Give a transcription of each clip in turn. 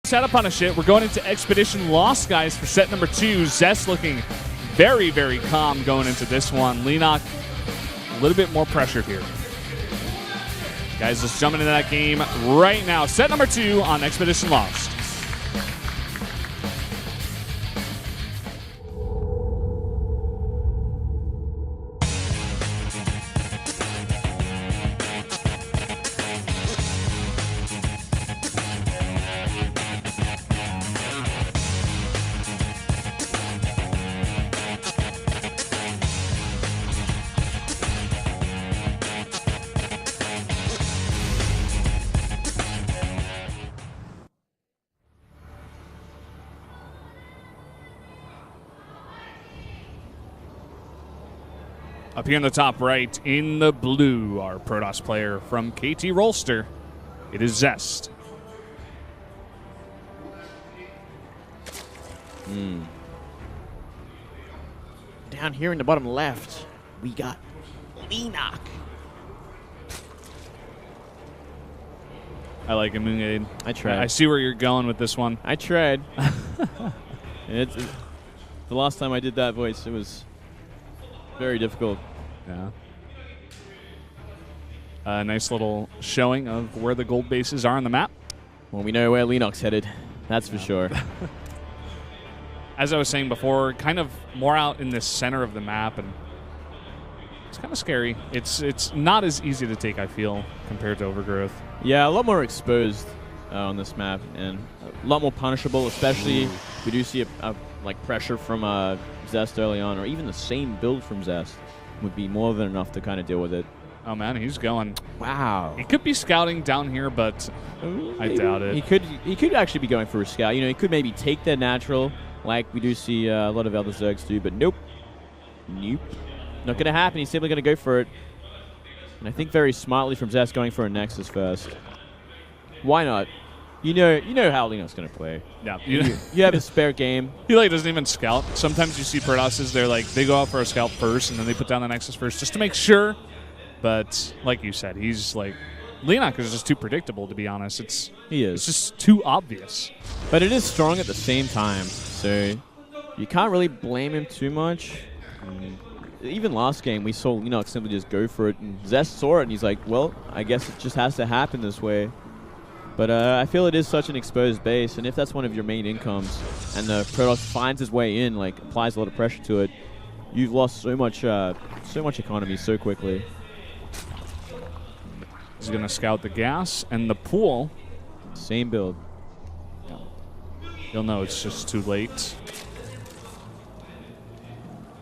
setup on a shit. We're going into Expedition Lost, guys, for set number 2. Zest looking very, very calm going into this one. Leenock a little bit more pressured here. Guys, just jumping into that game right now. Set number 2 on Expedition Lost. Up here in the top right, in the blue, our Protoss player from KT Rolster. It is Zest. Down here in the bottom left, we got Leenock. I like him, Moongade. I tried. I see where you're going with this one. I tried. it's the last time I did that voice, it was very difficult. Yeah. Nice little showing of where the gold bases are on the map. Well, we know where Leenock's headed. That's for sure. As I was saying before, kind of more out in the center of the map, and it's kind of scary. It's not as easy to take, I feel, compared to Overgrowth. Yeah, a lot more exposed on this map, and a lot more punishable, especially if we do see a like pressure from Zest early on, or even the same build from Zest would be more than enough to kind of deal with it. Oh, man, he's going. Wow. He could be scouting down here, but I doubt it. He could actually be going for a scout. You know, he could maybe take their natural, like we do see a lot of other Zergs do, but nope. Nope. Not going to happen. He's simply going to go for it. And I think very smartly from Zest going for a Nexus first. Why not? You know how Leenock's going to play. Yeah. You have a spare game. He like doesn't even scout. Sometimes you see Protosses, they go out for a scout first, and then they put down the Nexus first just to make sure. But like you said, he's like, Leenock is just too predictable, to be honest. It's just too obvious. But it is strong at the same time, so you can't really blame him too much. Even last game, we saw Leenock simply just go for it, and Zest saw it, and he's like, well, I guess it just has to happen this way. But I feel it is such an exposed base, and if that's one of your main incomes, and the Protoss finds his way in, like applies a lot of pressure to it, you've lost so much economy so quickly. He's going to scout the gas and the pool. Same build. You'll know it's just too late.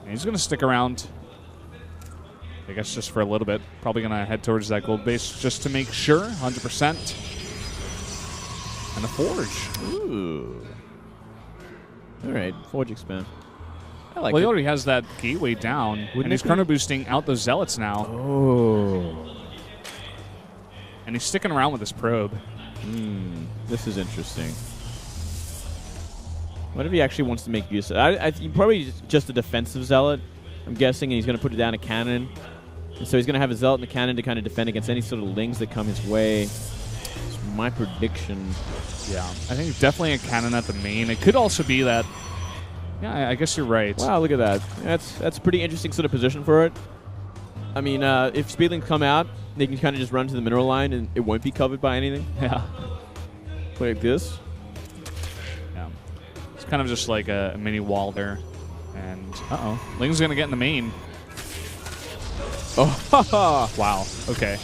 And he's going to stick around, I guess, just for a little bit. Probably going to head towards that gold base just to make sure, 100%. And a Forge. Ooh. All right, Forge expand. I like well, it. he already has that gateway down, and he's chrono boosting out those Zealots now. Oh. And he's sticking around with his probe. This is interesting. What if he actually wants to make use of it? I think probably just a defensive Zealot, I'm guessing, and he's going to put it down a cannon. And so he's going to have a Zealot and a cannon to kind of defend against any sort of lings that come his way. It's my prediction. Yeah, I think definitely a cannon at the main. It could also be that. Yeah, I guess you're right. Wow, look at that. That's a pretty interesting sort of position for it. I mean, if Speedlings come out, they can kind of just run to the mineral line and it won't be covered by anything. Yeah. Like this. Yeah. It's kind of just like a mini wall there. And, Ling's going to get in the main. Oh, wow. Okay.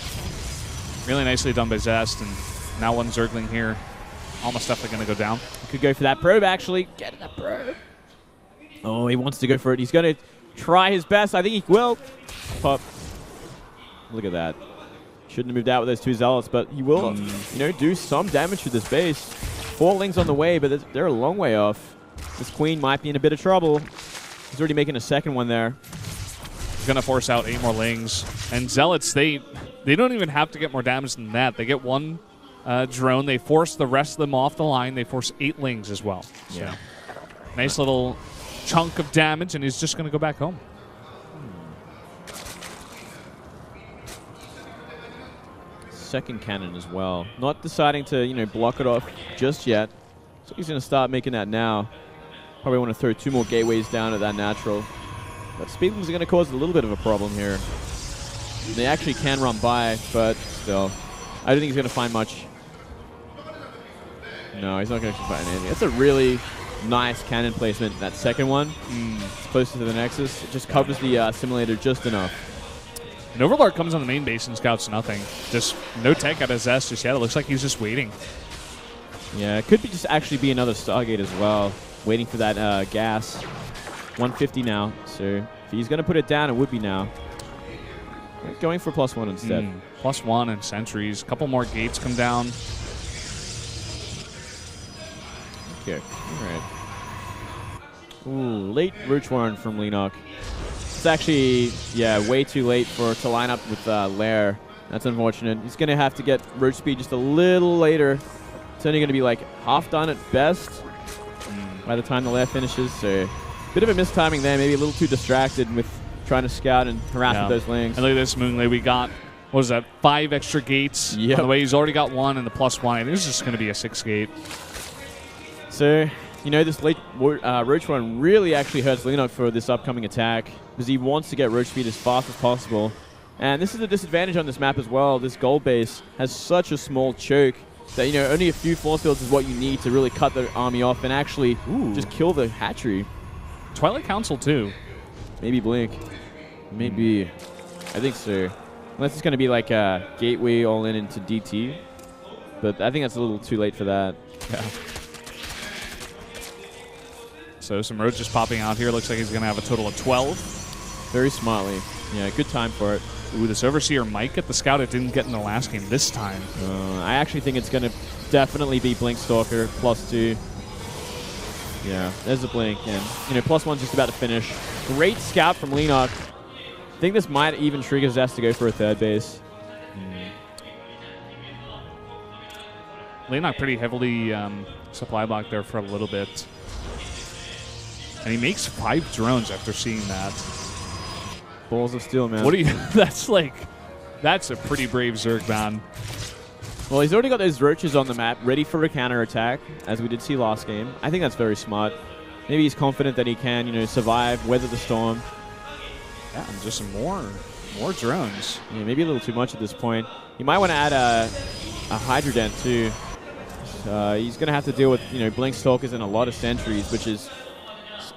Really nicely done by Zest, and now one Zergling here. Almost definitely going to go down. Could go for that probe, actually. Get that probe. Oh, he wants to go for it. He's going to try his best. I think he will. Pop. Look at that. Shouldn't have moved out with those two Zealots, but he will, do some damage to this base. 4 Lings on the way, but they're a long way off. This Queen might be in a bit of trouble. He's already making a second one there. He's going to force out 8 more Lings. And Zealots, they don't even have to get more damage than that. They get one drone. They force the rest of them off the line. They force 8 Lings as well. So, yeah. Nice little chunk of damage, and he's just going to go back home. Second cannon as well. Not deciding to, block it off just yet. So he's going to start making that now. Probably want to throw 2 more gateways down at that natural. But speedlings are going to cause a little bit of a problem here. They actually can run by, but still. I don't think he's going to find much. No, he's not going to find anything. That's a really nice cannon placement. That second one, it's closer to the Nexus. It just covers the simulator just enough. An Overlord comes on the main base and scouts nothing. Just no tech out of Zest just yet. It looks like he's just waiting. Yeah, it could be just actually be another Stargate as well. Waiting for that gas. 150 now, so if he's going to put it down, it would be now. Going for +1 instead. +1 and sentries. A couple more gates come down. Okay, all right. Ooh, late Roach Warren from Leenock. It's actually, yeah, way too late to line up with Lair. That's unfortunate. He's going to have to get Roach speed just a little later. It's only going to be like half done at best by the time the Lair finishes, so bit of a mistiming there, maybe a little too distracted with trying to scout and harass with those links. And look at this, Moonlay. We got, what is that, 5 extra gates on the way. He's already got 1 and the +1. I think this is just going to be a 6 gate. So, you know, this late Roach run really actually hurts Leenock for this upcoming attack because he wants to get Roach speed as fast as possible. And this is a disadvantage on this map as well. This gold base has such a small choke that, you know, only a few force fields is what you need to really cut the army off and actually just kill the hatchery. Twilight Council too. Maybe Blink. Maybe. I think so. Unless it's going to be like a gateway all in into DT. But I think that's a little too late for that. Yeah. So some roads just popping out here. Looks like he's going to have a total of 12. Very smartly. Yeah, good time for it. Ooh, this Overseer might get the scout it didn't get in the last game this time. I actually think it's going to definitely be Blink Stalker +2. Yeah, there's a Blink. And, you know, +1's just about to finish. Great scout from Leenock. I think this might even trigger Zest to go for a 3rd base. Leenock pretty heavily supply blocked there for a little bit. And he makes 5 drones after seeing that. Balls of steel, man. What do you... That's a pretty brave Zerg, man. Well, he's already got those roaches on the map, ready for a counterattack, as we did see last game. I think that's very smart. Maybe he's confident that he can, you know, survive, weather the storm. Yeah, and just some more drones. Yeah, maybe a little too much at this point. You might want to add a Hydrodent, too. He's going to have to deal with, you know, Blink Stalkers and a lot of sentries, which is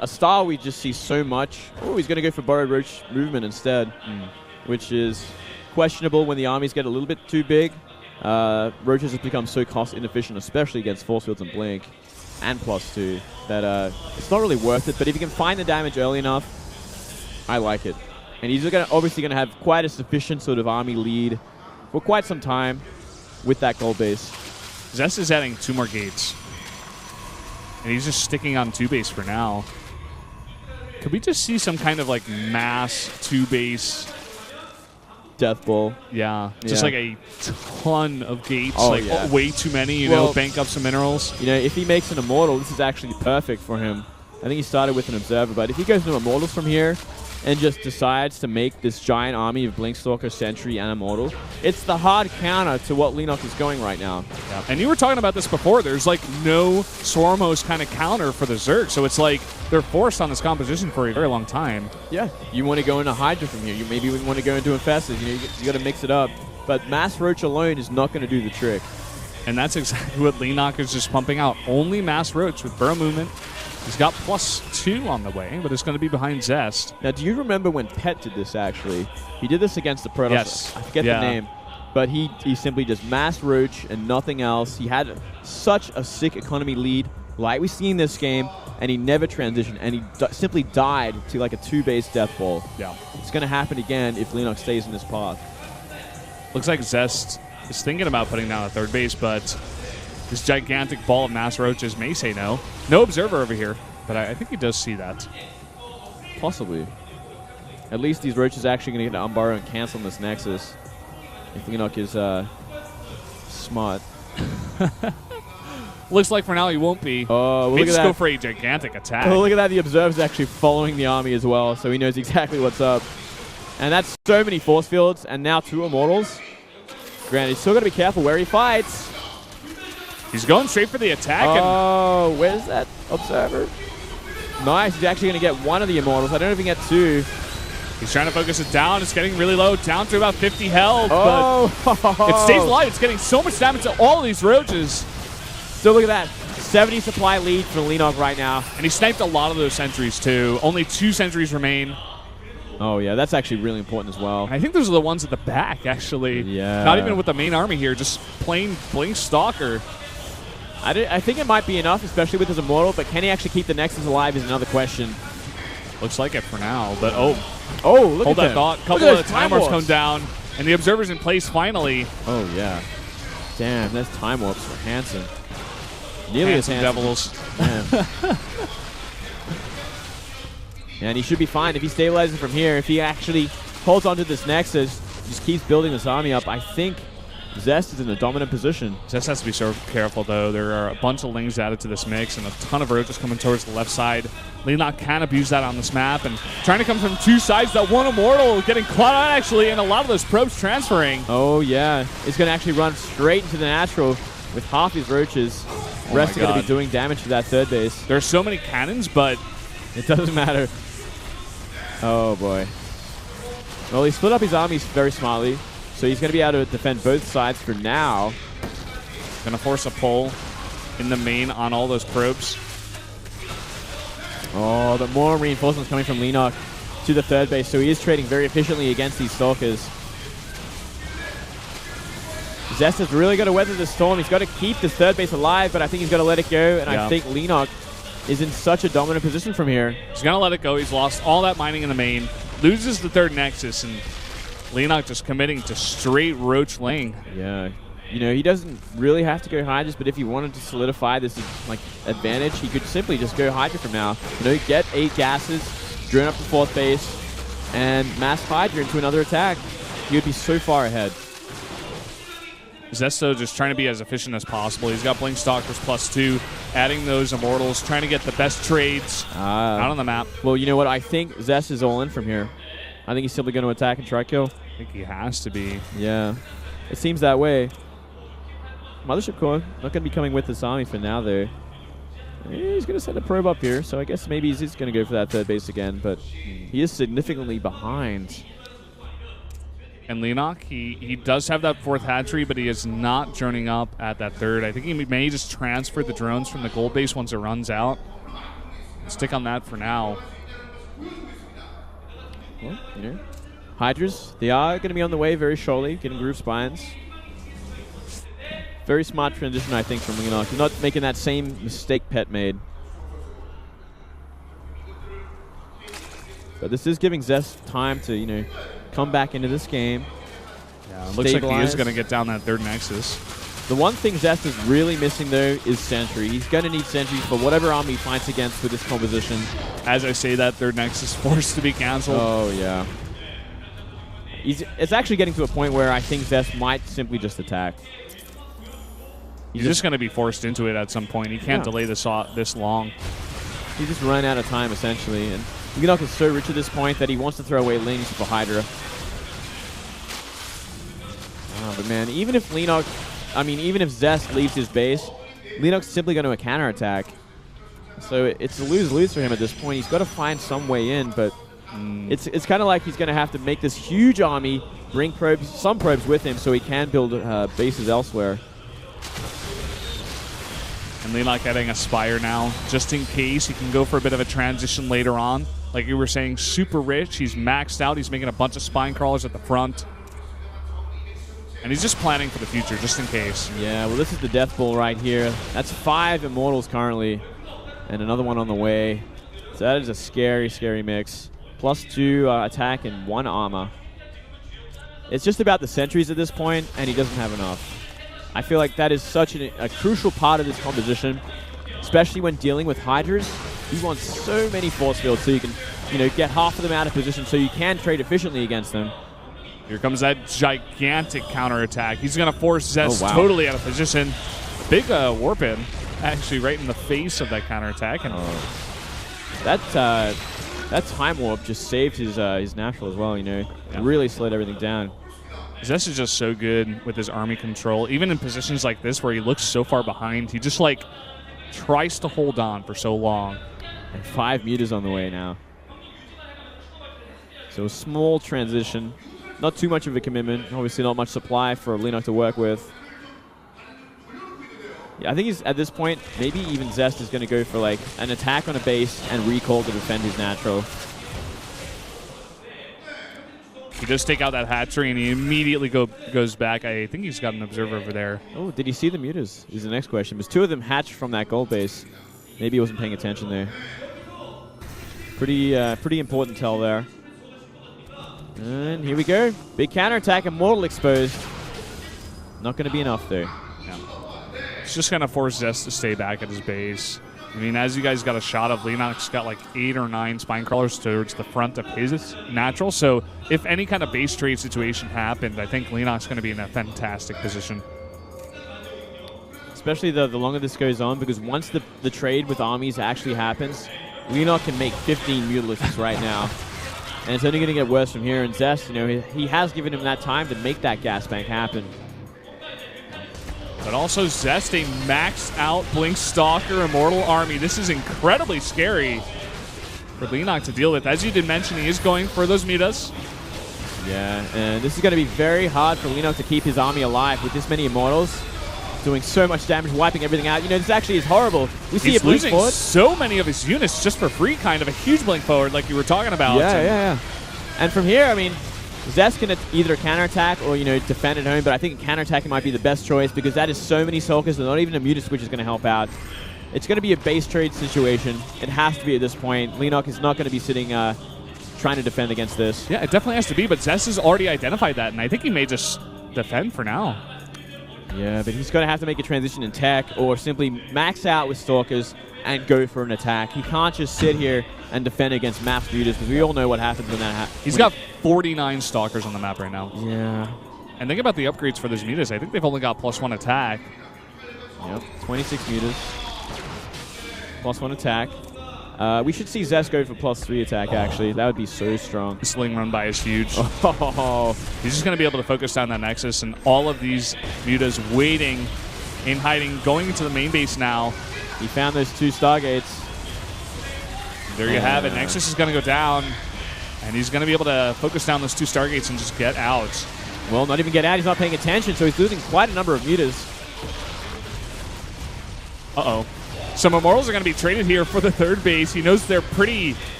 a style we just see so much. Oh, he's going to go for Burrowed Roach movement instead, which is questionable when the armies get a little bit too big. Roaches have become so cost inefficient, especially against force fields and Blink and +2, that it's not really worth it. But if you can find the damage early enough, I like it. And he's obviously going to have quite a sufficient sort of army lead for quite some time with that gold base. Zest is adding 2 more gates. And he's just sticking on 2 base for now. Could we just see some kind of like mass 2 base death ball? Yeah, just like a ton of gates, way too many, you know, bank up some minerals. You know, if he makes an Immortal, this is actually perfect for him. I think he started with an Observer, but if he goes into Immortals from here and just decides to make this giant army of Blinkstalker, Sentry, and Immortal, it's the hard counter to what Leenock is going right now. Yeah. And you were talking about this before. There's like no Swarm Host kind of counter for the Zerg, so it's like they're forced on this composition for a very long time. Yeah, you want to go into Hydra from here. You maybe want to go into Infestors. You know, you got to mix it up. But Mass Roach alone is not going to do the trick. And that's exactly what Leenock is just pumping out. Only Mass Roach with Burrow Movement. He's got +2 on the way, but it's going to be behind Zest. Now, do you remember when Pet did this, actually? He did this against the Protoss. Yes. I forget the name. But he simply just Mass Roach and nothing else. He had such a sick economy lead, like we see in this game, and he never transitioned, and he simply died to like a 2-base death ball. Yeah. It's going to happen again if Leenock stays in this path. Looks like Zest is thinking about putting down a 3rd base, but this gigantic ball of Mass Roaches may say no. No Observer over here, but I think he does see that. Possibly. At least these Roaches are actually going to get an Unburrow and cancel this Nexus. If Leenock is smart. Looks like for now he won't be. Oh, well, look at that. Go for a gigantic attack. Oh, look at that. The Observer's actually following the army as well, so he knows exactly what's up. And that's so many force fields, and now 2 Immortals. Granted, he's still got to be careful where he fights. He's going straight for the attack. Oh, where's that observer? Nice. He's actually going to get one of the immortals. I don't know if he can get two. He's trying to focus it down. It's getting really low, down to about 50 health. Oh. But it stays alive. It's getting so much damage to all of these roaches. So look at that. 70 supply lead for Leenock right now. And he sniped a lot of those sentries, too. Only 2 sentries remain. Oh, yeah. That's actually really important as well. And I think those are the ones at the back, actually. Yeah. Not even with the main army here. Just plain Blink Stalker. I think it might be enough, especially with his immortal, but can he actually keep the Nexus alive is another question. Looks like it for now, but look hold at that him. thought. Couple of time warps come down, and the observer's in place finally. Oh, yeah. Damn, that's time warps for Hansen. Nearly as handsome. Devils. And he should be fine if he stabilizes from here. If he actually holds onto this Nexus, just keeps building this army up, I think Zest is in a dominant position. Zest has to be so careful, though. There are a bunch of Lings added to this mix and a ton of roaches coming towards the left side. Leenock can abuse that on this map and trying to come from 2 sides. That one immortal getting caught out, actually, and a lot of those probes transferring. Oh, yeah. He's going to actually run straight into the natural with half his roaches. The rest are going to be doing damage to that third base. There's so many cannons, but it doesn't matter. Oh, boy. Well, he split up his armies very smartly. So he's going to be able to defend both sides for now. Going to force a pull in the main on all those probes. Oh, the more reinforcements coming from Leenock to the third base. So he is trading very efficiently against these Stalkers. Zest has really got to weather the storm. He's got to keep this third base alive, but I think he's got to let it go. And I think Leenock is in such a dominant position from here. He's going to let it go. He's lost all that mining in the main. Loses the third Nexus, and Leenock just committing to straight Roach Ling. Yeah. You know, he doesn't really have to go Hydras, but if he wanted to solidify this like advantage, he could simply just go Hydra from now. You know, get 8 gases, drone up to 4th base, and mass Hydra into another attack. He would be so far ahead. Zesto just trying to be as efficient as possible. He's got Blink Stalkers +2, adding those Immortals, trying to get the best trades out on the map. Well, you know what? I think Zest is all in from here. I think he's simply going to attack and try kill. I think he has to be. Yeah. It seems that way. Mothership Core not going to be coming with this army for now, though. He's going to send a probe up here, so I guess maybe he's going to go for that third base again, but he is significantly behind. And Leenock, he does have that 4th hatchery, but he is not droning up at that 3rd. I think he may just transfer the drones from the gold base once it runs out. Stick on that for now. Well, you know, Hydras, they are going to be on the way very shortly, getting groove spines. Very smart transition, I think, from Leenock. He's not making that same mistake Pet made. But this is giving Zest time to, you know, come back into this game. Yeah, it looks like he is going to get down that 3rd Nexus. The one thing Zest is really missing, though, is Sentry. He's going to need Sentries for whatever army he fights against with this composition. As I say, that 3rd Nexus forced to be canceled. Oh, yeah. It's actually getting to a point where I think Zest might simply just attack. He's just going to be forced into it at some point. He can't delay this long. He just run out of time, essentially. And Leenock is so rich at this point that he wants to throw away Lings for Hydra. But man, even if Zest leaves his base, Leenock's simply going to counterattack. So it's a lose-lose for him at this point. He's got to find some way in, but it's kind of like he's going to have to make this huge army, bring some probes with him so he can build bases elsewhere. And Leenock getting a Spire now, just in case he can go for a bit of a transition later on. Like you were saying, super rich. He's maxed out. He's making a bunch of spine crawlers at the front. And he's just planning for the future, just in case. Yeah, well, this is the Death Ball right here. That's 5 Immortals currently, and another one on the way. So that is a scary, scary mix. +2 attack and 1 armor. It's just about the sentries at this point, and he doesn't have enough. I feel like that is such a crucial part of this composition, especially when dealing with Hydras. You want so many force fields so you can, you know, get half of them out of position so you can trade efficiently against them. Here comes that gigantic counterattack. He's going to force Zest totally out of position. Big warp in, actually, right in the face of that counterattack. And that time warp just saved his natural as well, you know. Really slowed everything down. Zest is just so good with his army control. Even in positions like this where he looks so far behind, he just like tries to hold on for so long. And 5 meters on the way now. So a small transition. Not too much of a commitment. Obviously not much supply for Leenock to work with. Yeah, I think he's at this point, maybe even Zest is going to go for like an attack on a base and recall to defend his natural. He does take out that hatchery and he immediately goes back. I think he's got an observer over there. Oh, did he see the mutas? Is the next question. Because 2 of them hatched from that gold base. Maybe he wasn't paying attention there. Pretty important tell there. And here we go. Big counterattack. Immortal exposed. Not going to be enough though. Yeah. It's just going to force Zest to stay back at his base. I mean, as you guys got a shot of, Leenock's got like 8 or 9 spine crawlers towards the front of his natural. So if any kind of base trade situation happened, I think Leenock's going to be in a fantastic position. Especially the longer this goes on, because once the trade with armies actually happens, Leenock can make 15 Mutalisks right now. And it's only going to get worse from here. And Zest, you know, he has given him that time to make that gas bank happen. But also Zest, a maxed out Blink Stalker Immortal army. This is incredibly scary for Leenock to deal with. As you did mention, he is going for those mutas. Yeah, and this is going to be very hard for Leenock to keep his army alive with this many Immortals. Doing so much damage, wiping everything out. You know, this actually is horrible. We see a blink losing forward. So many of his units just for free, kind of a huge blink forward like you were talking about. Yeah. And from here, I mean, Zest can either counterattack or, you know, defend at home, but I think counterattacking might be the best choice because that is so many Sulkers, and not even a Muta Switch is going to help out. It's going to be a base trade situation. It has to be at this point. Leenock is not going to be sitting trying to defend against this. Yeah, it definitely has to be, but Zest has already identified that, and I think he may just defend for now. Yeah, but he's going to have to make a transition in tech or simply max out with Stalkers and go for an attack. He can't just sit here and defend against maps mutas because we all know what happens when that happens. He's got 49 Stalkers on the map right now. Yeah. And think about the upgrades for those mutas. I think they've only got +1 attack. Yep, 26 mutas. +1 attack. We should see Zest go for +3 attack, actually. That would be so strong. The sling run by is huge. Oh. He's just going to be able to focus down that Nexus, and all of these mutas waiting in hiding, going into the main base now. He found those 2 Stargates. There you have it. Nexus is going to go down, and he's going to be able to focus down those 2 Stargates and just get out. Well, not even get out. He's not paying attention, so he's losing quite a number of mutas. Uh-oh. Some Immortals are going to be traded here for the 3rd base. He knows they're pretty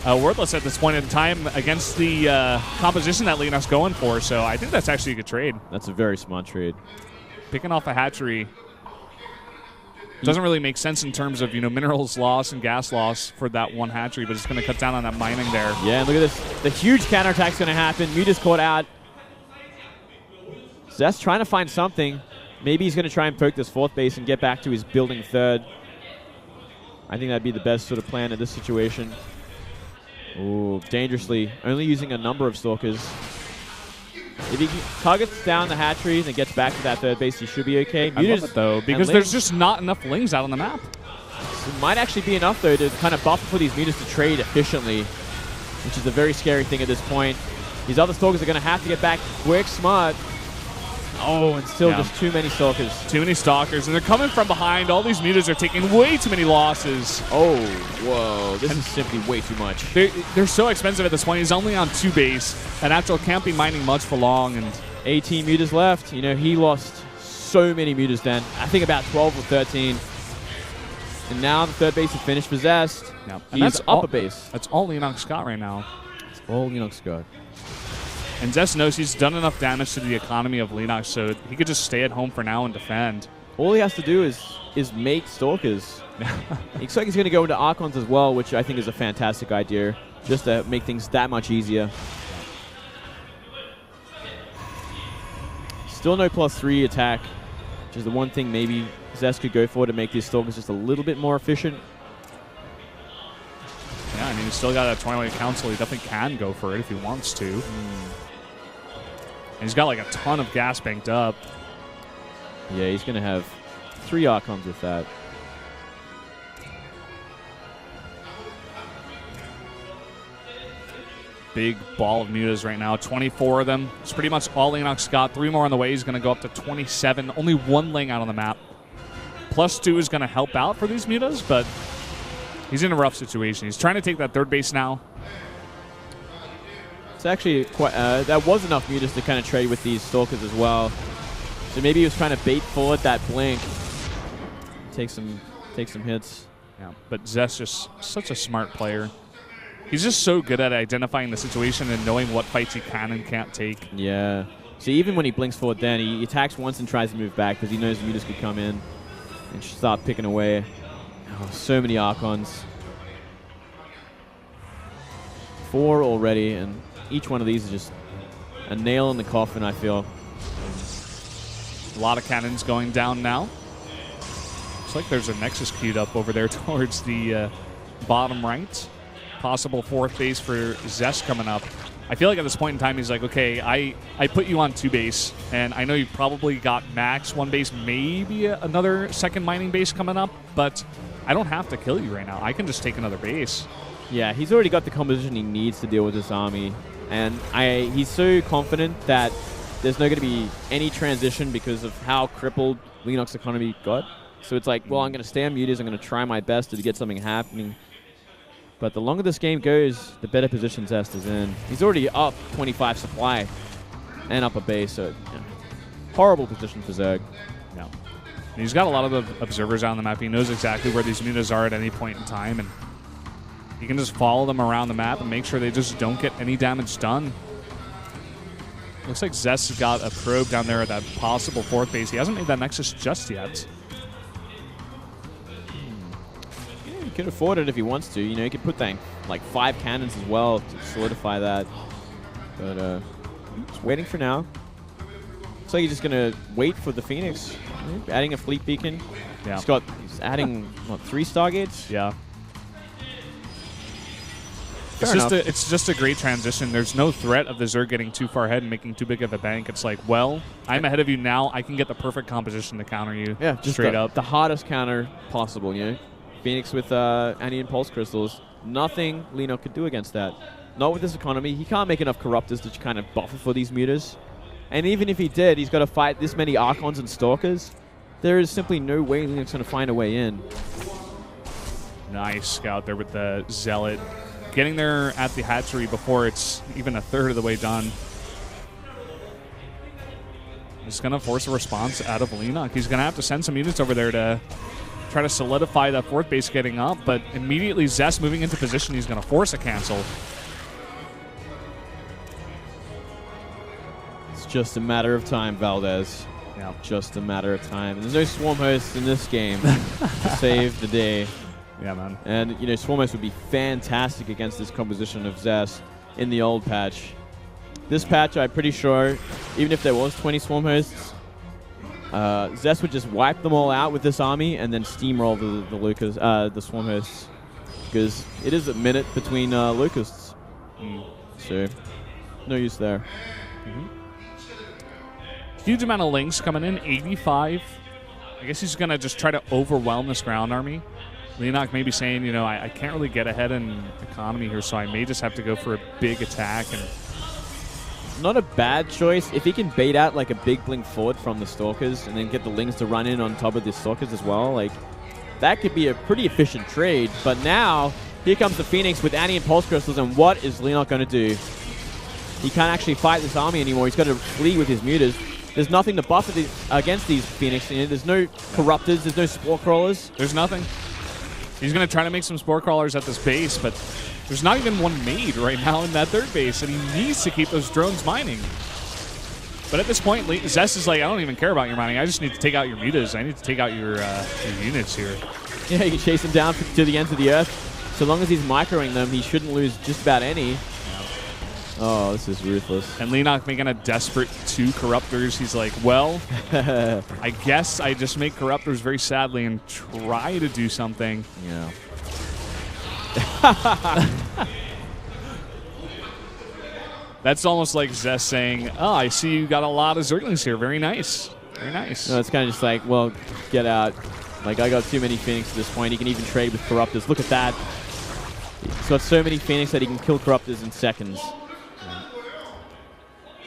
worthless at this point in time against the composition that Leenock's going for, so I think that's actually a good trade. That's a very smart trade. Picking off a hatchery doesn't really make sense in terms of, you know, minerals loss and gas loss for that one hatchery, but it's going to cut down on that mining there. Yeah, and look at this. The huge counterattack's going to happen. Muta's caught out. Zest trying to find something. Maybe he's going to try and poke this 4th base and get back to his building 3rd. I think that'd be the best sort of plan in this situation. Ooh, dangerously. Only using a number of Stalkers. If he targets down the hatcheries and gets back to that 3rd base, he should be okay. I love it, though, because there's just not enough Lings out on the map. It might actually be enough, though, to kind of buffer for these mutas to trade efficiently, which is a very scary thing at this point. These other Stalkers are going to have to get back quick, smart. Oh, and still just too many Stalkers. Too many Stalkers, and they're coming from behind. All these mutas are taking way too many losses. Oh, whoa. This is simply way too much. They're so expensive at this point. He's only on 2 base. That natural can't be mining much for long. And 18 mutas left. You know, he lost so many mutas then. I think about 12 or 13. And now the 3rd base is finished for Zest. Yep. He's that's up a base. That's all Leenock's got right now. That's all Leenock's got. And Zest knows he's done enough damage to the economy of Leenock, so he could just stay at home for now and defend. All he has to do is make Stalkers. Looks like he's going to go into Archons as well, which I think is a fantastic idea, just to make things that much easier. Still no +3 attack, which is the one thing maybe Zest could go for to make these Stalkers just a little bit more efficient. Yeah, I mean, he's still got a Twilight Council. He definitely can go for it if he wants to. And he's got like a ton of gas banked up. Yeah, he's going to have 3 Archons with that. big ball of mutas right now. 24 of them. It's pretty much all Leenock's got. 3 more on the way. He's going to go up to 27. Only 1 laying out on the map. +2 is going to help out for these mutas, but he's in a rough situation. He's trying to take that 3rd base now. It's actually quite, that was enough mutas to kind of trade with these Stalkers as well. So maybe he was trying to bait forward that blink. Take some hits. Yeah, but Zest just such a smart player. He's just so good at identifying the situation and knowing what fights he can and can't take. Yeah. See, even when he blinks forward then, he attacks once and tries to move back because he knows the mutas could come in and start picking away. Oh, so many Archons. 4 already, and each one of these is just a nail in the coffin, I feel. A lot of cannons going down now. Looks like there's a Nexus queued up over there towards the bottom right. Possible 4th base for Zest coming up. I feel like at this point in time, he's like, okay, I put you on 2 base, and I know you probably got max 1 base, maybe another 2nd mining base coming up, but I don't have to kill you right now. I can just take another base. Yeah, he's already got the composition he needs to deal with this army, and he's so confident that there's not going to be any transition because of how crippled Leenock's economy got. So it's like, well, I'm going to stay on mutas. I'm going to try my best to get something happening. But the longer this game goes, the better position Zest is in. He's already up 25 supply and up a base, so yeah, horrible position for Zerg. Yeah. And he's got a lot of the observers on the map. He knows exactly where these mutas are at any point in time, and he can just follow them around the map and make sure they just don't get any damage done. Looks like Zest has got a probe down there at that possible 4th base. He hasn't made that Nexus just yet. He could afford it if he wants to. You know, he could put that like 5 cannons as well to solidify that. But just waiting for now. Looks like he's just gonna wait for the Phoenix. Adding a fleet beacon. Yeah. He's adding what, 3 Stargates? Yeah. It's just a great transition. There's no threat of the Zerg getting too far ahead and making too big of a bank. It's like, well, I'm ahead of you now. I can get the perfect composition to counter you. Yeah, just straight up. The hardest counter possible, you know? Phoenix with Annie and Pulse Crystals. Nothing Leenock could do against that. Not with this economy. He can't make enough Corruptors to kind of buffer for these mutas. And even if he did, he's got to fight this many Archons and Stalkers. There is simply no way Leenock's going to find a way in. Nice scout there with the Zealot. Getting there at the hatchery before it's even a 1/3 of the way done. He's going to force a response out of Leenock. He's going to have to send some units over there to try to solidify that 4th base getting up, but immediately Zest moving into position, he's going to force a cancel. It's just a matter of time, Valdez. Yeah. Just a matter of time. There's no Swarm Hosts in this game to save the day. Yeah, man. And, you know, Swarm Hosts would be fantastic against this composition of Zest in the old patch. This patch, I'm pretty sure, even if there was 20 Swarm Hosts, Zest would just wipe them all out with this army and then steamroll the Swarm Hosts. Because it is a minute between Locusts. So, no use there. Huge amount of links coming in, 85. I guess he's going to just try to overwhelm this ground army. Leenock may be saying, you know, I can't really get ahead in economy here, so I may just have to go for a big attack. And not a bad choice. If he can bait out like a big blink forward from the Stalkers and then get the Lings to run in on top of the Stalkers as well, like that could be a pretty efficient trade. But now, here comes the Phoenix with Annie and Pulse Crystals, and what is Leenock going to do? He can't actually fight this army anymore. He's got to flee with his mutas. There's nothing to buff against these Phoenix. You know, there's no Corruptors, there's no Spore Crawlers. There's nothing. He's going to try to make some Spore Crawlers at this base, but there's not even one made right now in that 3rd base, and he needs to keep those drones mining. But at this point, Zest is like, I don't even care about your mining. I just need to take out your mutas. I need to take out your units here. Yeah, you can chase him down to the ends of the earth. So long as he's microing them, he shouldn't lose just about any. Oh, this is ruthless. And Leenock making a desperate 2 Corruptors. He's like, well, I guess I just make Corruptors very sadly and try to do something. Yeah. That's almost like Zest saying, oh, I see you got a lot of Zerglings here. Very nice. Very nice. No, it's kind of just like, well, get out. Like, I got too many Phoenix at this point. He can even trade with Corruptors. Look at that. He's got so many Phoenix that he can kill Corruptors in seconds.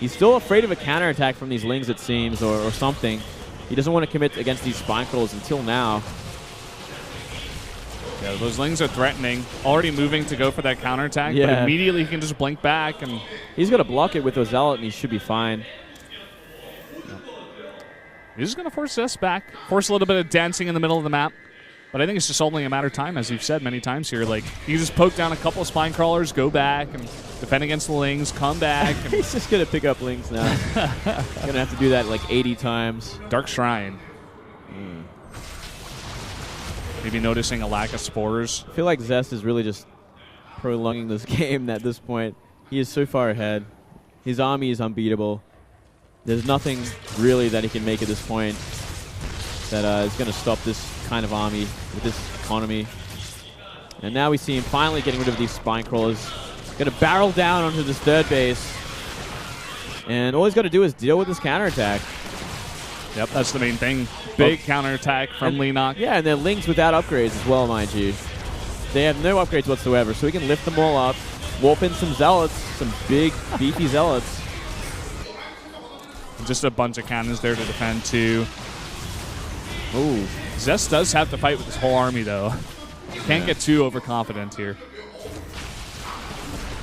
He's still afraid of a counterattack from these Lings, it seems, or something. He doesn't want to commit against these spine crawlers until now. Yeah, those Lings are threatening. Already moving to go for that counterattack, but immediately he can just blink back. And he's going to block it with the Zealot, and he should be fine. He's just going to force Zest back. Force a little bit of dancing in the middle of the map. But I think it's just only a matter of time, as you've said many times here. Like, you just poke down a couple of spine crawlers, go back, and defend against the Lings, come back. And he's just going to pick up Lings now. Going to have to do that like 80 times. Dark Shrine. Maybe noticing a lack of spores. I feel like Zest is really just prolonging this game at this point. He is so far ahead. His army is unbeatable. There's nothing really that he can make at this point that is going to stop this kind of army with this economy. And now we see him finally getting rid of these spine crawlers. Going to barrel down onto this third base. And all he's got to do is deal with this counterattack. Yep, that's the main thing. Big counterattack from Leenock. Yeah, and they're Lings without upgrades as well, mind you. They have no upgrades whatsoever, so we can lift them all up, warp in some Zealots, some big, beefy Zealots. Just a bunch of cannons there to defend, too. Ooh. Zest does have to fight with his whole army, though. Can't get too overconfident here.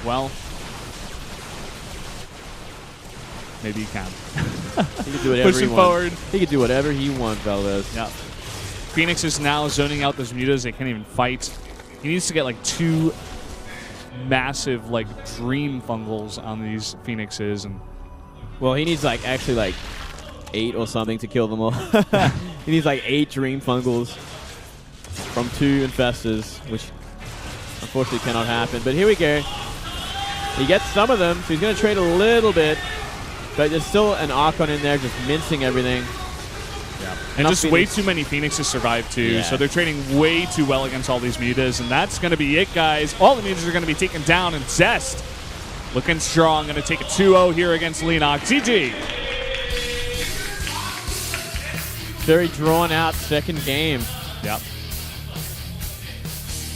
Well, maybe he can. He can do whatever Pushing forward. He can do whatever he wants, Valdez. Yeah. Phoenix is now zoning out those mutas. They can't even fight. He needs to get like 2 massive like dream fungals on these Phoenixes, and well, he needs like actually like 8 or something to kill them all. He needs like 8 dream fungals from 2 infestors, which unfortunately cannot happen. But here we go. He gets some of them, so he's going to trade a little bit. But there's still an Archon in there just mincing everything. Yeah. And just way too many Phoenixes survive, too. Yeah. So they're trading way too well against all these mutas. And that's going to be it, guys. All the mutas are going to be taken down. And Zest looking strong. Going to take a 2-0 here against Leenock. GG. Very drawn out second game. Yep.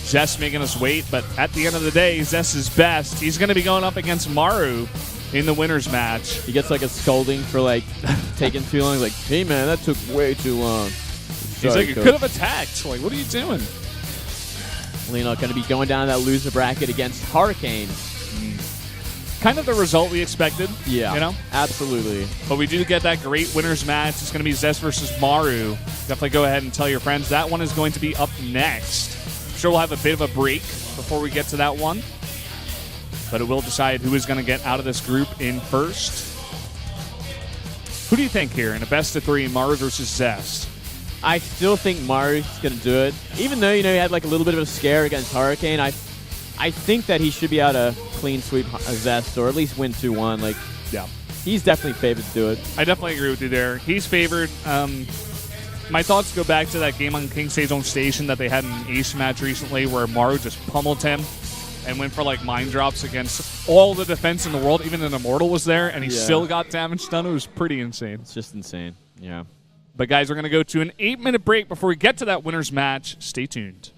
Zest making us wait. But at the end of the day, Zest is best. He's going to be going up against Maru in the winner's match. He gets like a scolding for like taking too long. Like, hey man, that took way too long. He's like, you could have attacked. Like, what are you doing? Leenock going to be going down that loser bracket against Hurricane. Kind of the result we expected. Yeah, you know, absolutely. But we do get that great winner's match. It's going to be Zest versus Maru. Definitely go ahead and tell your friends. That one is going to be up next. I'm sure we'll have a bit of a break before we get to that one. But it will decide who is going to get out of this group in first. Who do you think here in a best-of-3, Maru versus Zest? I still think Maru's going to do it. Even though, you know, he had like a little bit of a scare against Hurricane, I think that he should be able to clean sweep Zest or at least win 2-1. Like, yeah, he's definitely favored to do it. I definitely agree with you there. He's favored. My thoughts go back to that game on King Stage Own Station that they had in an Ace match recently where Maru just pummeled him and went for like mind drops against all the defense in the world. Even an Immortal was there, and he still got damage done. It was pretty insane. It's just insane. Yeah. But guys, we're going to go to an 8-minute break before we get to that winner's match. Stay tuned.